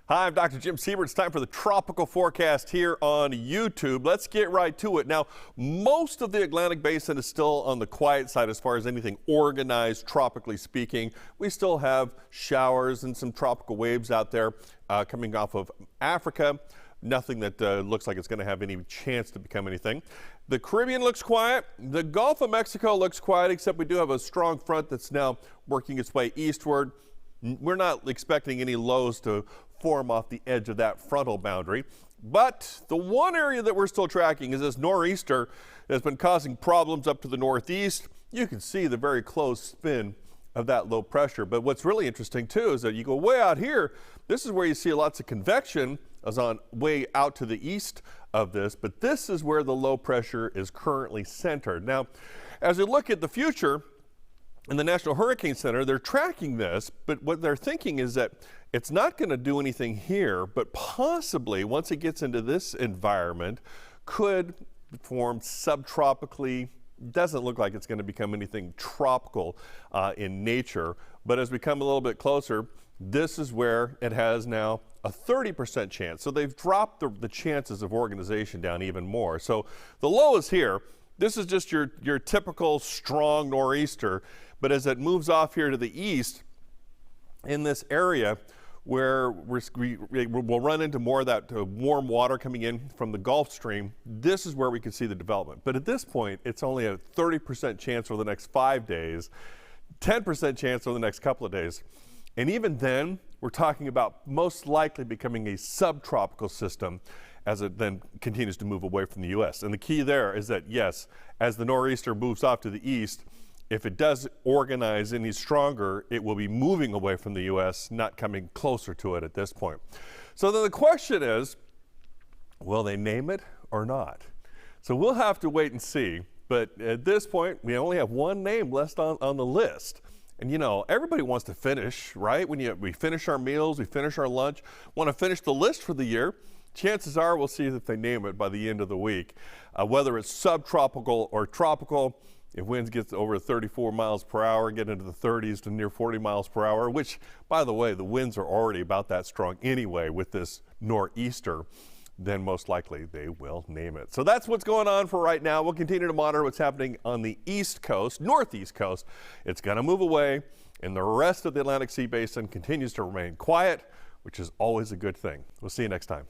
Hi, I'm Dr. Jim Siebert. It's time for the tropical forecast here on YouTube. Let's get right to it. Now, most of the Atlantic basin is still on the quiet side as far as anything organized, tropically speaking. We still have showers and some tropical waves out there coming off of Africa. Nothing that looks like it's going to have any chance to become anything. The Caribbean looks quiet. The Gulf of Mexico looks quiet, except we do have a strong front that's now working its way eastward. We're not expecting any lows to form off the edge of that frontal boundary. But the one area that we're still tracking is this nor'easter that's been causing problems up to the northeast. You can see the very close spin of that low pressure. But what's really interesting too is that you go way out here, this is where you see lots of convection as on way out to the east of this, but this is where the low pressure is currently centered. Now, as we look at the future, in the National Hurricane Center, they're tracking this, but what they're thinking is that it's not going to do anything here, but possibly once it gets into this environment, could form subtropically. Doesn't look like it's going to become anything tropical in nature, but as we come a little bit closer, this is where it has now a 30% chance. So they've dropped the chances of organization down even more. So the low is here. This is just your typical strong nor'easter, but as it moves off here to the east in this area where we'll run into more of that warm water coming in from the Gulf Stream, this is where we can see the development. But at this point, it's only a 30% chance for the next 5 days, 10% chance over the next couple of days. And even then, we're talking about most likely becoming a subtropical system as it then continues to move away from the U.S. And the key there is that, yes, as the nor'easter moves off to the east, if it does organize any stronger, it will be moving away from the U.S., not coming closer to it at this point. So then the question is, will they name it or not? So we'll have to wait and see. But at this point, we only have one name left on the list. And you know, everybody wants to finish, right? When we finish our meals, we finish our lunch, want to finish the list for the year. Chances are we'll see if they name it by the end of the week. Whether it's subtropical or tropical, if winds get over 34 miles per hour, get into the 30s to near 40 miles per hour, which, by the way, the winds are already about that strong anyway with this nor'easter, then most likely they will name it. So that's what's going on for right now. We'll continue to monitor what's happening on the east coast, northeast coast. It's going to move away, and the rest of the Atlantic Sea basin continues to remain quiet, which is always a good thing. We'll see you next time.